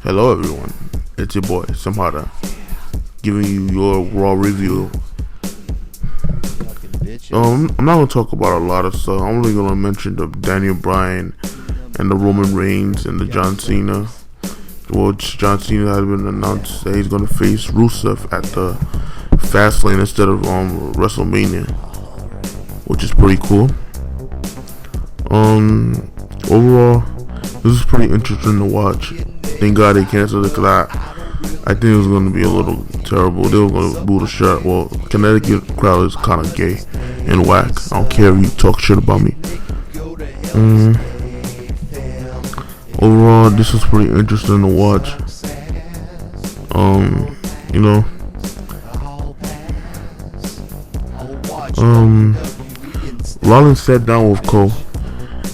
Hello everyone, it's your boy Samhara giving you your Raw review. I'm not gonna talk about a lot of stuff. I'm only gonna mention the Daniel Bryan and the Roman Reigns and the John Cena. Which John Cena has been announced that he's gonna face Rusev at the Fastlane instead of WrestleMania, which is pretty cool. Overall, this is pretty interesting to watch. Thank God they canceled it, because I think it was going to be a little terrible. They were going to boo the shit. Well, Connecticut crowd is kind of gay and whack. I don't care if you talk shit about me. Overall, this was pretty interesting to watch. Rollins sat down with Cole.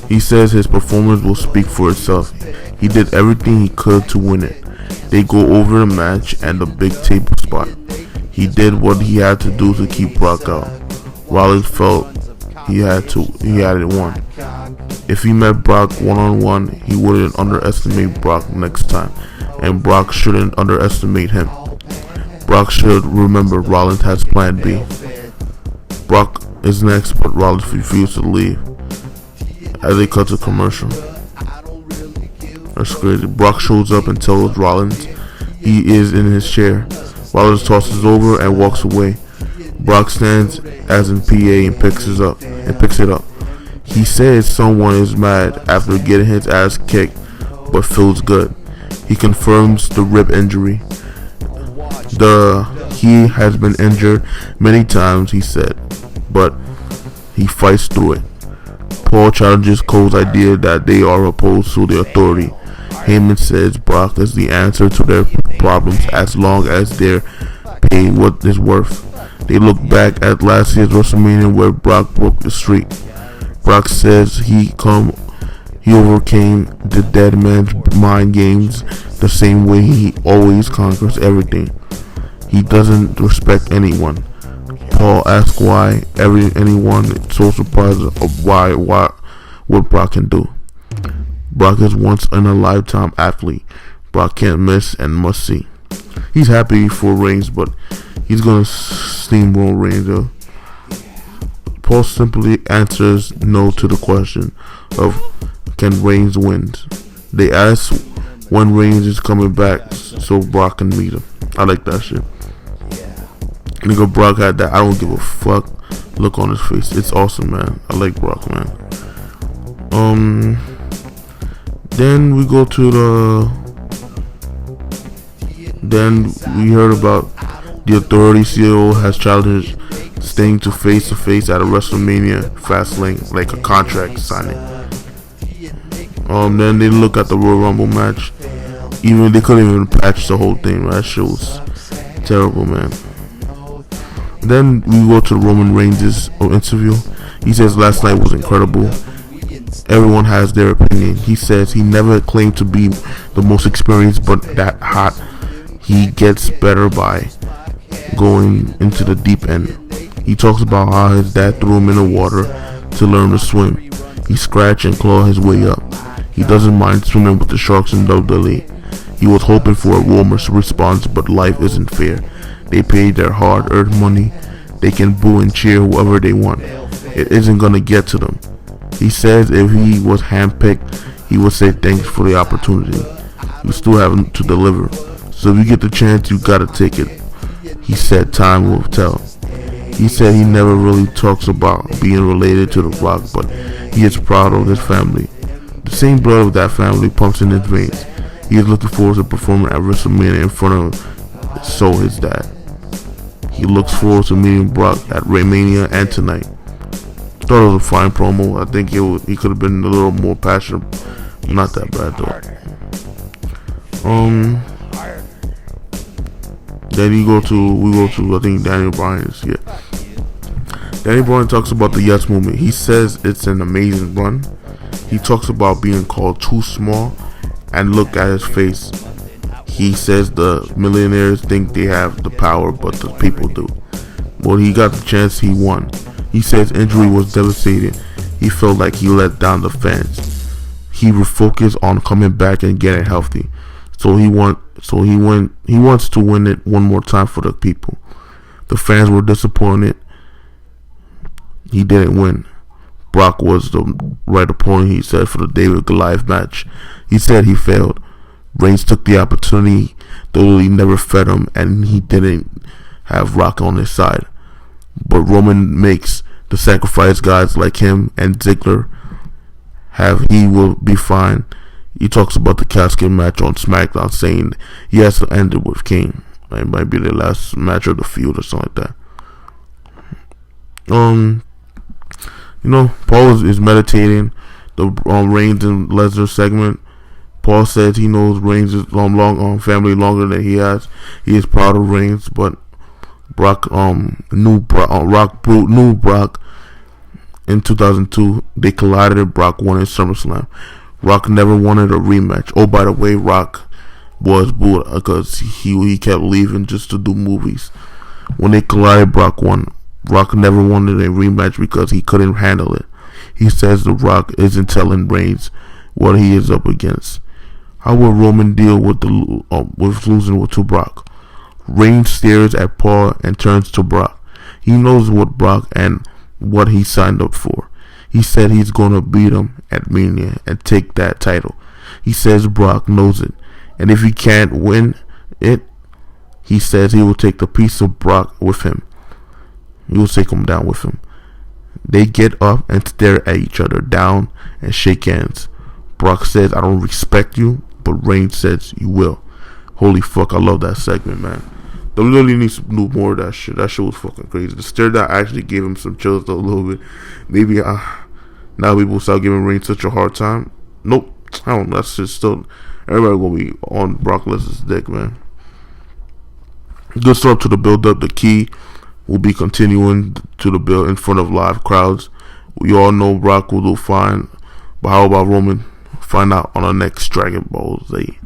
He says his performance will speak for itself. He did everything he could to win it. They go over the match and the big table spot. He did what he had to do to keep Brock out. Rollins felt he had it won. If he met Brock one-on-one, he wouldn't underestimate Brock next time, and Brock shouldn't underestimate him. Brock should remember Rollins has plan B. Brock is next, but Rollins refused to leave as they cut to commercial. That's crazy. Brock shows up and tells Rollins he is in his chair. Rollins tosses over and walks away. Brock stands as in PA and picks it up. He says someone is mad after getting his ass kicked, but feels good. He confirms the rib injury. He has been injured many times, he said, but he fights through it. Paul challenges Cole's idea that they are opposed to the authority. Heyman says Brock is the answer to their problems as long as they're paid what it's worth. They look back at last year's WrestleMania where Brock broke the streak. Brock says he overcame the dead man's mind games the same way he always conquers everything. He doesn't respect anyone. Paul asks why anyone is so surprised of what Brock can do. Brock is once in a lifetime athlete. Brock can't miss and must see. He's happy for Reigns, but he's gonna steamroll Reigns. Paul simply answers no to the question of can Reigns win. They ask when Reigns is coming back so Brock can meet him. I like that shit. Nigga, Brock had that I don't give a fuck look on his face. It's awesome, man. I like Brock, man. Then we go to Then we heard about the Authority CEO has challenged Sting to face at a WrestleMania Fastlane, like a contract signing. Then they look at the Royal Rumble match. They couldn't even patch the whole thing. That shit was terrible, man. Then we go to Roman Reigns' interview. He says last night was incredible. Everyone has their opinion. He says he never claimed to be the most experienced, but that hot. He gets better by going into the deep end. He talks about how his dad threw him in the water to learn to swim. He scratched and clawed his way up. He doesn't mind swimming with the sharks in WWE. He was hoping for a warmer response, but life isn't fair. They pay their hard-earned money. They can boo and cheer whoever they want. It isn't gonna get to them. He says if he was handpicked, he would say thanks for the opportunity. You still have to deliver. So if you get the chance, you gotta take it. He said time will tell. He said he never really talks about being related to The Rock, but he is proud of his family. The same blood of that family pumps in his veins. He is looking forward to performing at WrestleMania in front of his dad. He looks forward to meeting Brock at Mania and tonight. Thought it was a fine promo. I think he could have been a little more passionate. Not that bad though. Then we go to I think Daniel Bryan's. Yeah. Daniel Bryan talks about the Yes movement. He says it's an amazing run. He talks about being called too small, and look at his face. He says the millionaires think they have the power, but the people do. When he got the chance, he won. He says injury was devastating. He felt like he let down the fans. He refocused on coming back and getting healthy. He wants to win it one more time for the people. The fans were disappointed. He didn't win. Brock was the right opponent, he said, for the David Goliath match. He said he failed. Reigns took the opportunity, though he never fed him, and he didn't have Rock on his side. But Roman makes the sacrifice guys like him and Ziggler he will be fine. He talks about the casket match on SmackDown, saying he has to end it with King. It might be the last match of the feud or something like that. Paul is meditating the Reigns and Lesnar segment. Paul says he knows Reigns' family longer than he has. He is proud of Reigns, but Rock knew Brock in 2002. They collided and Brock won in SummerSlam. Rock never wanted a rematch. Oh, by the way, Rock was booed because he kept leaving just to do movies. When they collided, Brock won. Rock never wanted a rematch because he couldn't handle it. He says The Rock isn't telling Reigns what he is up against. How will Roman deal with losing to Brock? Reigns stares at Paul and turns to Brock. He knows what Brock and what he signed up for. He said he's gonna beat him at Mania and take that title. He says Brock knows it, and if he can't win it, he says he will take the piece of Brock with him. He will take him down with him. They get up and stare at each other down and shake hands. Brock says, "I don't respect you," but Reigns says, "You will." Holy fuck, I love that segment, man. WWE needs to do more of that shit. That shit was fucking crazy. The stare down actually gave him some chills though, a little bit. Maybe now people start giving Reigns such a hard time. Nope, I don't know. That's just still, everybody gonna be on Brock Lesnar's dick, man. Good start to the build up. The key will be continuing to the build in front of live crowds. We all know Brock will do fine, but how about Roman? Find out on our next Dragon Ball Z.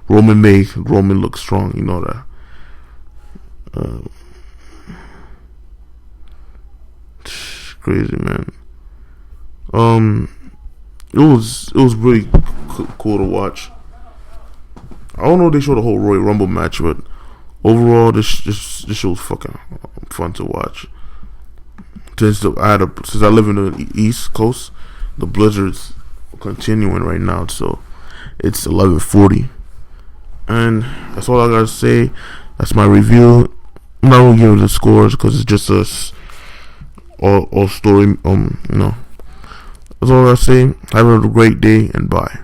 Roman look strong, you know that. Crazy, man. It was really cool to watch. I don't know if they showed the whole Royal Rumble match, but overall, this show was fucking fun to watch. Since I live in the East Coast, the blizzard's continuing right now, so it's 11:40, and that's all I gotta say. That's my review. I'm not gonna give it the scores because it's just all story. That's all I gotta say. Have a great day and bye.